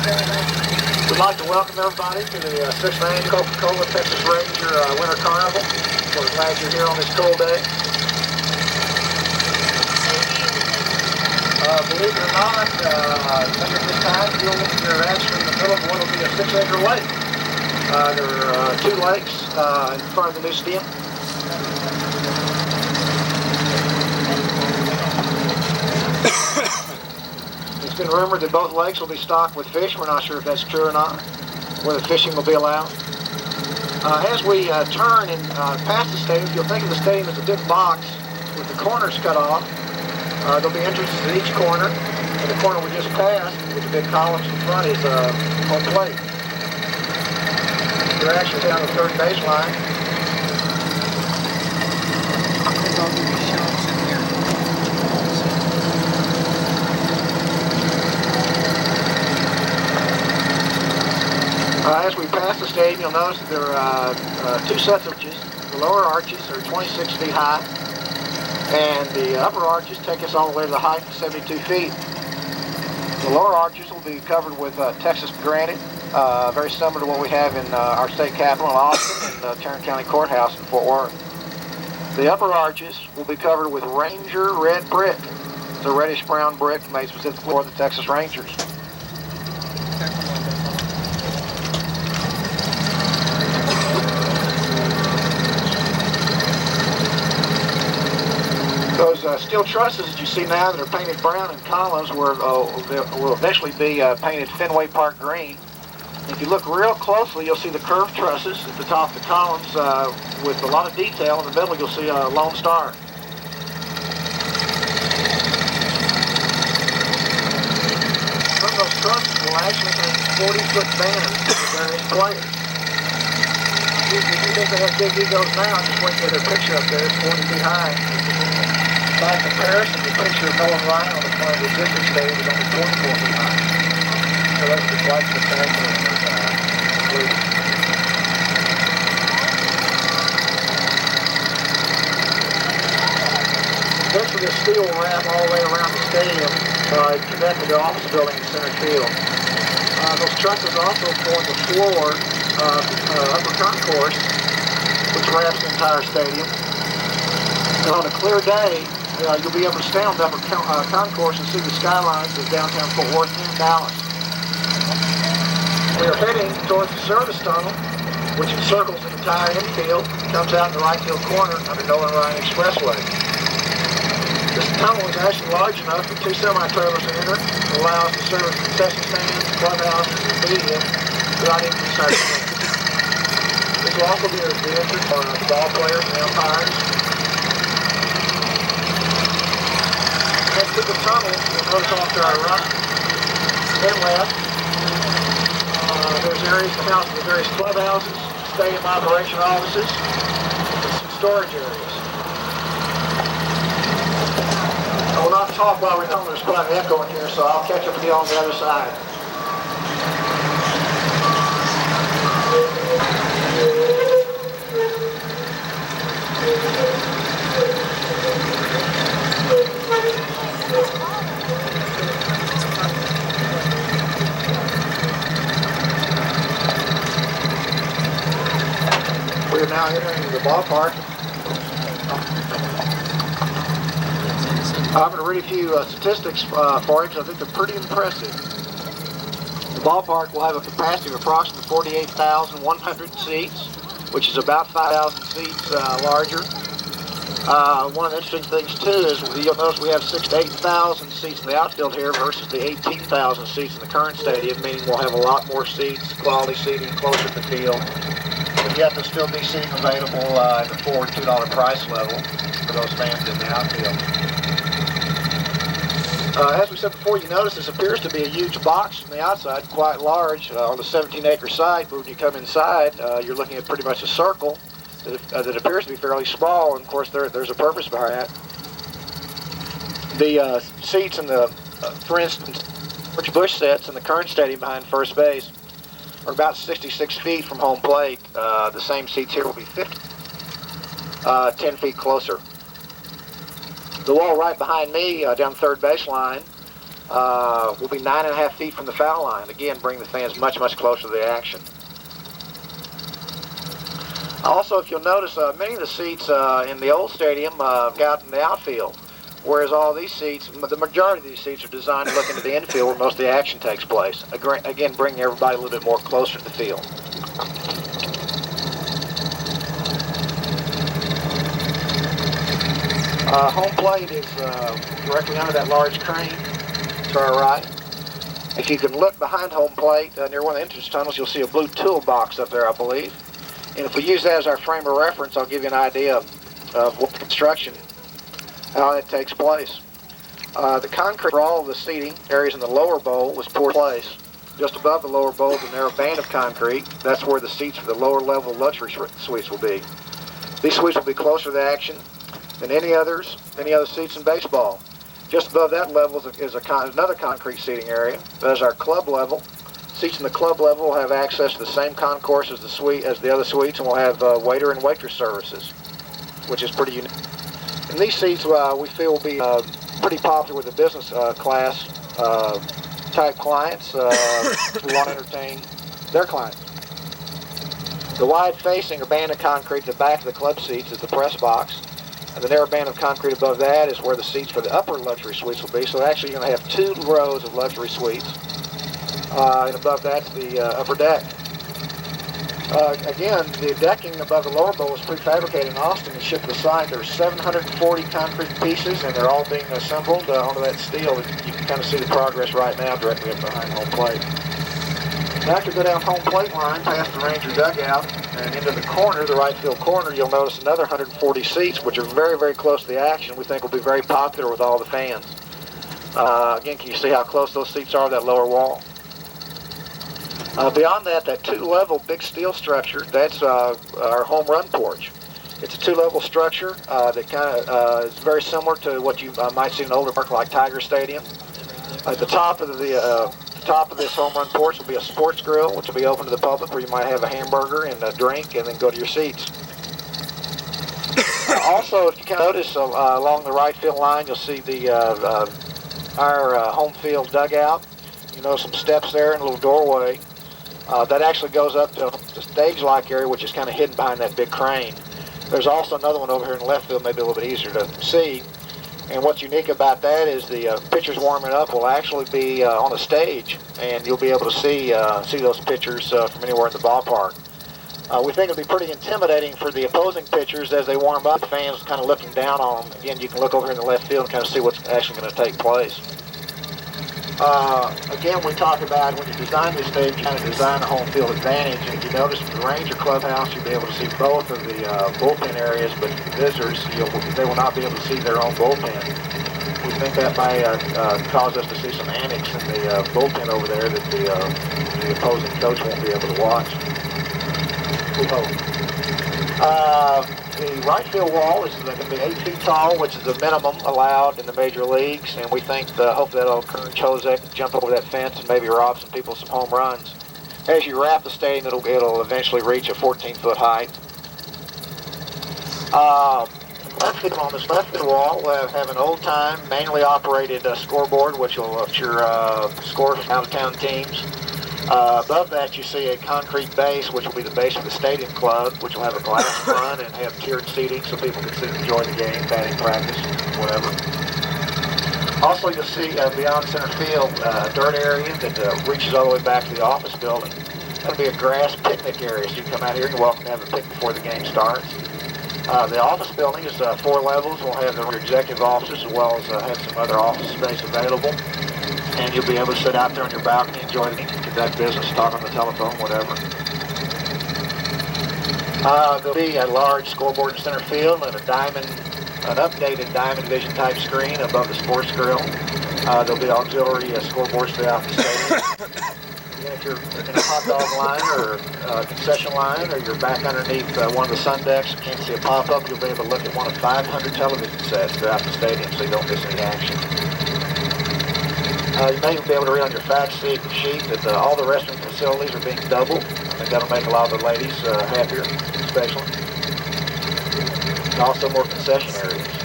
We'd like to welcome everybody to the 6th Annual Coca-Cola Texas Ranger Winter Carnival. We're glad you're here on this cold day. Believe it or not, at this time, you're actually in the middle of what will be a 6-acre lake. There are 2 lakes in front of the new stadium. It's been rumored that both lakes will be stocked with fish. We're not sure if that's true or not, whether fishing will be allowed. As we turn and past the stadium, you'll think of the stadium as a big box with the corners cut off. There'll be entrances at each corner, and the corner we just passed, with the big columns in front, is home plate. You're actually down the third baseline. As we pass the stadium, you'll notice that there are 2 sets of arches. The lower arches are 26 feet high, and the upper arches take us all the way to the height of 72 feet. The lower arches will be covered with Texas granite, very similar to what we have in our state capitol in Austin and Tarrant County Courthouse in Fort Worth. The upper arches will be covered with Ranger red brick. It's a reddish-brown brick made specifically for the Texas Rangers. Those steel trusses that you see now that are painted brown in columns will eventually be painted Fenway Park green. If you look real closely, you'll see the curved trusses at the top of the columns with a lot of detail. In the middle, you'll see a Lone Star. Some of those trusses will actually hang 40-foot banners for various players. If you think they have big egos now, just wait till their picture up there. It's 40 feet high. By comparison, the picture of Nolan Ryan on the front of the district stage is only 44 feet high. So that's the quite spectacular. Most of this steel wrap all the way around the stadium connected the office building in center field. Those trusses also form the floor of upper concourse, which wraps the entire stadium. And on a clear day, you'll be able to stand on the upper concourse and see the skylines of downtown Fort Worth and Dallas. We are heading towards the service tunnel, which encircles the entire infield and comes out in the right field corner under Nolan Ryan Expressway. This tunnel is actually large enough for 2 semi-trailers to enter and allow us to service concession stands, clubhouses, and media without any concession. This will also be the entrance for ball players and umpires. Next to the tunnel, you'll notice off to our right and left, there's areas to house the various clubhouses, stadium operation offices, and some storage areas. I will not talk while we're there's quite an echo in here, so I'll catch up with you on the other side. We are now entering the ballpark. I'm going to read a few statistics for you because I think they're pretty impressive. The ballpark will have a capacity of approximately 48,100 seats, which is about 5,000 seats larger. One of the interesting things too is you'll notice we have 6,000 to 8,000 seats in the outfield here versus the 18,000 seats in the current stadium, meaning we'll have a lot more seats, quality seating closer to the field. But yet there'll still be seating available at the $4 $2 price level for those fans in the outfield. As we said before, you notice this appears to be a huge box from the outside, quite large on the 17-acre site, but when you come inside, you're looking at pretty much a circle that appears to be fairly small, and of course there's a purpose behind that. The seats in the, for instance, George Bush sets in the current stadium behind first base are about 66 feet from home plate. The same seats here will be 10 feet closer. The wall right behind me, down the third baseline, will be 9.5 feet from the foul line. Again, bring the fans much, much closer to the action. Also, if you'll notice, many of the seats in the old stadium out in the outfield, whereas all these seats, the majority of these seats are designed to look into the infield where most of the action takes place. Again, bringing everybody a little bit more closer to the field. Home plate is directly under that large crane to our right. If you can look behind home plate near one of the entrance tunnels, you'll see a blue toolbox up there, I believe. And if we use that as our frame of reference, I'll give you an idea of what the construction, how that takes place. The concrete for all of the seating areas in the lower bowl was poured in place. Just above the lower bowl is a narrow band of concrete. That's where the seats for the lower level luxury suites will be. These suites will be closer to the action than any other seats in baseball. Just above that level is another concrete seating area. That is our club level. Seats in the club level will have access to the same concourse as the other suites, and will have waiter and waitress services, which is pretty unique. And these seats we feel will be pretty popular with the business class type clients who want to entertain their clients. The wide facing or band of concrete at the back of the club seats is the press box. And the narrow band of concrete above that is where the seats for the upper luxury suites will be. So actually you're going to have 2 rows of luxury suites. And above that's the upper deck. Again, the decking above the lower bowl is prefabricated in Austin and shipped to the site. There's 740 concrete pieces, and they're all being assembled onto that steel. You can kind of see the progress right now directly up behind home plate. Now after you go down home plate line, past the Ranger dugout, and into the corner, the right field corner, you'll notice another 140 seats, which are very, very close to the action. We think will be very popular with all the fans. Again, can you see how close those seats are to that lower wall? Beyond that 2-level big steel structure, that's our home run porch. It's a 2-level structure that kind of is very similar to what you might see in an older park like Tiger Stadium. At the top of this home run porch will be a sports grill, which will be open to the public, where you might have a hamburger and a drink and then go to your seats. Also, if you can notice along the right field line, you'll see our home field dugout. You know, some steps there and a little doorway. That actually goes up to the stage-like area, which is kind of hidden behind that big crane. There's also another one over here in the left field, maybe a little bit easier to see. And what's unique about that is the pitchers warming up will actually be on a stage, and you'll be able to see those pitchers from anywhere in the ballpark. We think it'll be pretty intimidating for the opposing pitchers as they warm up. Fans kind of looking down on them. Again, you can look over here in the left field and kind of see what's actually going to take place. Again, we talk about when you design this stage, you kind of design a home field advantage. And if you notice in the Ranger clubhouse, you'll be able to see both of the bullpen areas, but visitors, they will not be able to see their own bullpen. We think that may cause us to see some annex in the bullpen over there that the opposing coach won't be able to watch. We hope. The right field wall is going to be 8 feet tall, which is the minimum allowed in the major leagues, and we think hopefully that'll encourage Jose to jump over that fence and maybe rob some people some home runs. As you wrap the stadium, it'll eventually reach a 14-foot height. On this left field wall, we'll have an old-time, manually operated scoreboard, which will your scores from out-of-town teams. Above that, you see a concrete base, which will be the base of the stadium club, which will have a glass front and have tiered seating so people can sit and enjoy the game, batting practice, whatever. Also, you'll see beyond center field a dirt area that reaches all the way back to the office building. That'll be a grass picnic area, so you can come out here and you're welcome to have a picnic before the game starts. The office building is 4 levels. We'll have the executive offices as well as have some other office space available. And you'll be able to sit out there on your balcony, enjoy the game, conduct business, talk on the telephone, whatever. There'll be a large scoreboard in center field and an updated Diamond Vision type screen above the sports grill. There'll be auxiliary scoreboards throughout the stadium. Again, if you're in a hot dog line or a concession line, or you're back underneath one of the sun decks and can't see a pop-up, you'll be able to look at one of 500 television sets throughout the stadium so you don't miss any action. You may be able to read on your fact sheet that all the restroom facilities are being doubled. I think that'll make a lot of the ladies happier, especially. And also more concession areas.